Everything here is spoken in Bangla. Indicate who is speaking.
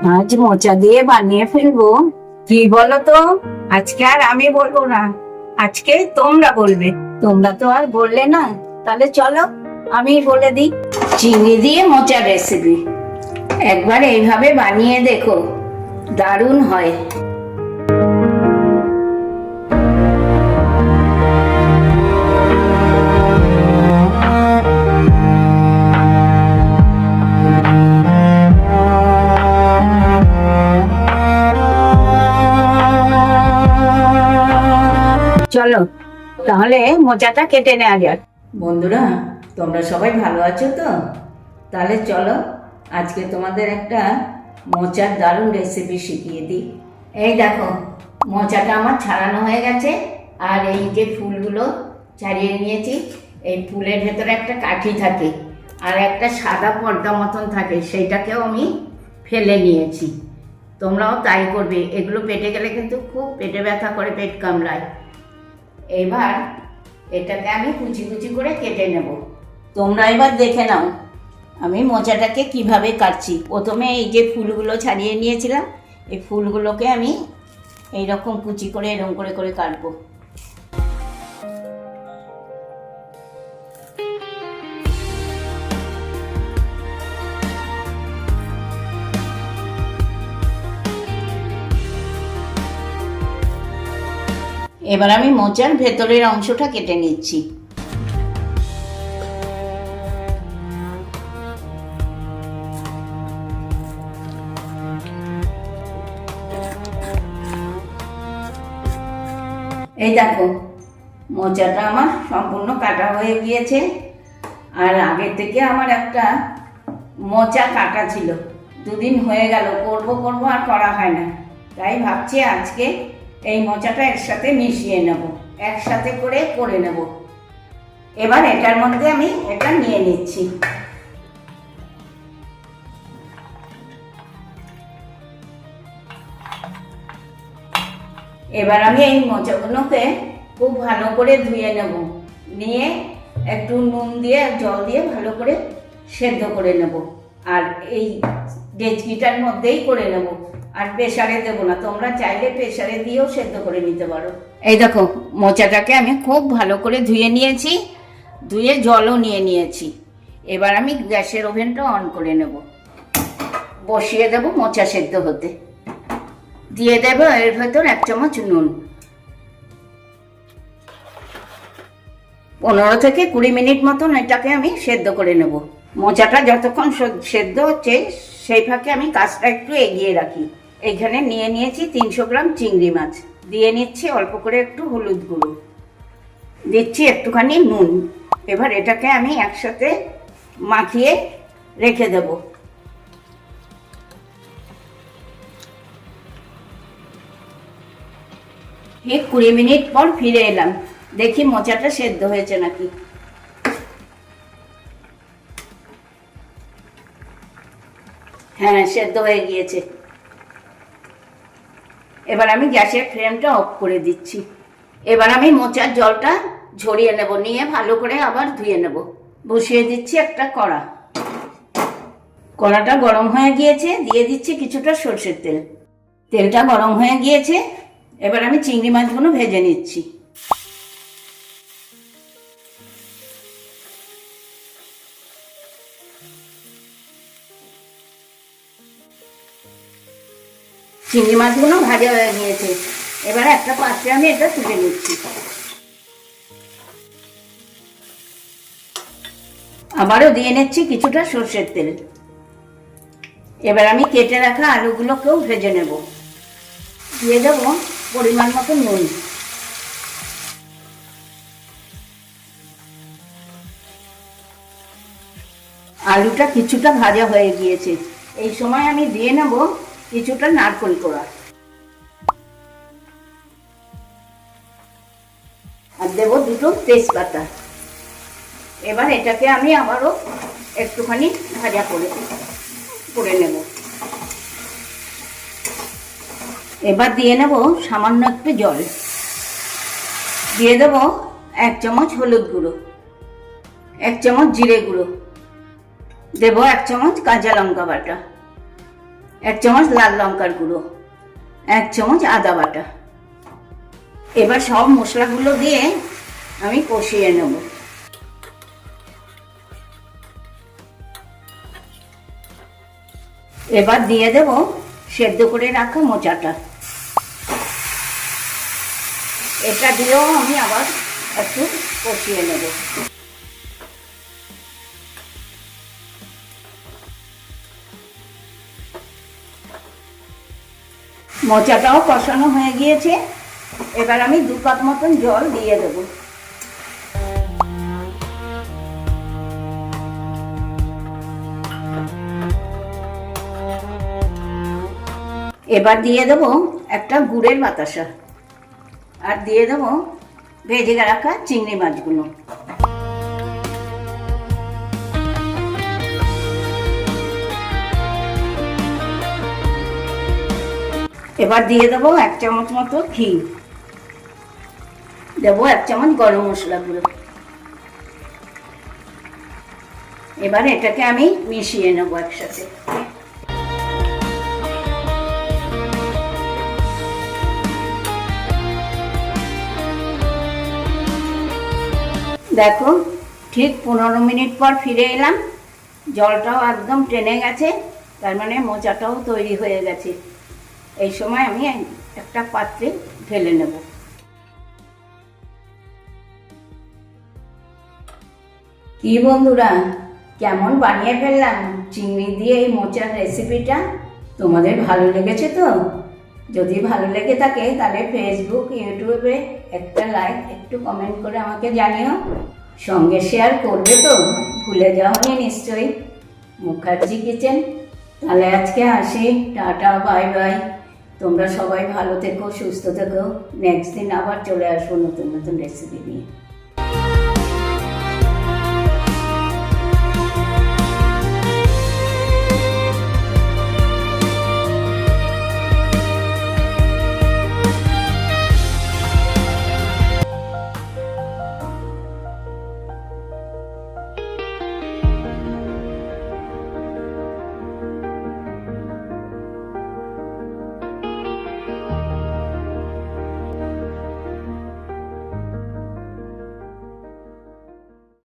Speaker 1: আজ মোচা দিয়ে বানিয়ে ফেলবো। কি বলো তো? আজকে আর আমি বলবো না, আজকে তোমরা বলবে। তোমরা তো আর বললে না, তাহলে চলো আমি বলে দিই। চিংড়ি দিয়ে মোচার রেসিপি একবার এইভাবে বানিয়ে দেখো, দারুণ হয়। চলো তাহলে মোচাটা কেটে নেওয়া যাক। বন্ধুরা, তোমরা সবাই ভালো আছো তো? তাহলে চলো আজকে তোমাদের একটা মোচার দারুণ রেসিপি শিখিয়ে দিই। এই দেখো, মোচাটা আমার ছাড়ানো হয়ে গেছে, আর এই যে ফুলগুলো ছাড়িয়ে নিয়েছি। এই ফুলের ভেতরে একটা কাঠি থাকে আর একটা সাদা পর্দা মতন থাকে, সেইটাকেও আমি ফেলে নিয়েছি। তোমরাও তাই করবে, এগুলো পেটে গেলে কিন্তু খুব পেটে ব্যথা করে, পেট কামড়ায়। এবার এটাকে আমি কুচি কুচি করে কেটে নেব। তোমরা এবার দেখে নাও আমি মোচাটাকে কিভাবে কাটছি। প্রথমে এই যে ফুলগুলো ছাড়িয়ে নিয়েছিলাম, এই ফুলগুলোকে আমি এইরকম কুচি করে এরকম করে করে কাটবো। এবার আমি মোচার ভেতরের অংশটা কেটে নিচ্ছি। এই দেখো, মোচাটা আমার সম্পূর্ণ কাটা হয়ে গিয়েছে। আর আগে থেকে আমার একটা মোচা কাটা ছিল, দুদিন হয়ে গেল, করবো করবো আর করা হয় না। তাই ভাবছি আজকে এই মোচাটা একসাথে মিশিয়ে নেব, একসাথে করে নেব। এবার এটার মধ্যে আমি এটা নিয়ে নিচ্ছি। এবার আমি এই মোচাগুলোকে খুব ভালো করে ধুয়ে নেব, নিয়ে একটু নুন দিয়ে জল দিয়ে ভালো করে সেদ্ধ করে নেব। আর এই ডেচকিটার মধ্যেই করে নেব, আর প্রেসারে দেবো না। তোমরা চাইলে প্রেসারে দিয়েও সেদ্ধ করে নিতে পারো। এই দেখো, মোচাটাকে আমি খুব ভালো করে ধুয়ে নিয়েছি, ধুয়ে জলও নিয়ে নিয়েছি। এবার আমি গ্যাসের ওভেনটা অন করে নেব, বসিয়ে দেবো মোচা সেদ্ধ হতে। দিয়ে দেবো এর ভেতর 1 চামচ নুন। 15 থেকে 20 মিনিট মতন এটাকে আমি সেদ্ধ করে নেব। মোচাটা যতক্ষণ সেদ্ধ হচ্ছে সেই ফাঁকে আমি কাজটা একটু এগিয়ে রাখি। এইখানে নিয়ে নিয়েছি 300 গ্রাম চিংড়ি মাছ, দিয়ে নিচ্ছি অল্প করে একটু হলুদ গুঁড়ো, দিচ্ছি একটুখানি নুন। এবার এটাকে আমি একসাথে মাখিয়ে রেখে দেব। ঠিক 20 মিনিট পর ফিরে এলাম, দেখি মোচাটা সেদ্ধ হয়েছে নাকি। হ্যাঁ, সেদ্ধ হয়ে গিয়েছে। এবার আমি গ্যাসের ফ্লেমটা অফ করে দিচ্ছি। এবার আমি মোচার জলটা ঝরিয়ে নেব, নিয়ে ভালো করে আবার ধুয়ে নেব। বসিয়ে দিচ্ছি একটা কড়া। কড়াটা গরম হয়ে গিয়েছে, দিয়ে দিচ্ছি কিছুটা সরষের তেল। তেলটা গরম হয়ে গিয়েছে, এবার আমি চিংড়ি মাছগুলো ভেজে নিচ্ছি। চিংড়ি মাছগুলো ভাজা হয়ে গিয়েছে, এবার একটা পাত্রে আমি এটা তুলে নিচ্ছি। আবারও দিয়ে নিচ্ছি কিছুটা সরষের তেল। এবার আমি কেটে রাখা আলুগুলোকেও ভেজে নেব। দিয়ে দেবো পরিমাণ মতো নুন। আলুটা কিছুটা ভাজা হয়ে গিয়েছে, এই সময় আমি দিয়ে নেব কিছুটা নারকেল কোড়া, আর দেবো 2টো তেজপাতা। এবার এটাকে আমি আবারও একটুখানি ভাজা করে নেব। এবার দিয়ে নেব সামান্য একটু জল, দিয়ে দেবো 1 চামচ হলুদ গুঁড়ো, 1 চামচ জিরে গুঁড়ো, দেবো 1 চামচ কাঁচা লঙ্কা বাটা, 1 চামচ লাল লঙ্কার গুঁড়ো, 1 চামচ আদা বাটা। এবার সব মশলাগুলো দিয়ে আমি কষিয়ে নেব। এবার দিয়ে দেব সেদ্ধ করে রাখা মোচাটা। এটা দিয়েও আমি আবার একটু কষিয়ে নেব। মোচাটাও কষানো হয়ে গিয়েছে। এবার আমি 2 কাপ মতন জল দিয়ে দেব। এবার দিয়ে দেব একটা গুড়ের বাতাসা, আর দিয়ে দেব ভেজে রাখা চিংড়ি মাছগুলো। এবার দিয়ে দেবো 1 চামচ মতো ঘি, দেবো 1 চামচ গরম মশলা গুঁড়ো। এবার এটাকে আমি মিশিয়ে নেবো একসাথে। দেখো, ঠিক 15 মিনিট পর ফিরে এলাম। জলটাও একদম টেনে গেছে, তার মানে মোচাটাও তৈরি হয়ে গেছে। এই সময় আমি একটা পাত্রে ঢেলে নেব। কি বন্ধুরা, কেমন বানিয়ে ফেললাম চিংড়ি দিয়ে এই মোচার রেসিপিটা। তোমাদের ভালো লেগেছে তো? যদি ভালো লেগে থাকে তাহলে ফেসবুক, ইউটিউবে একটা লাইক, একটু কমেন্ট করে আমাকে জানিও। সঙ্গে শেয়ার করবে তো? ভুলে যাওনি নিশ্চয়ই। মুখার্জি কিচেন। তাহলে আজকে আসি, টাটা, বাই বাই। তোমরা সবাই ভালো থেকো, সুস্থ থেকো। নেক্সট দিন আবার চলে আসবো নতুন নতুন রেসিপি নিয়ে।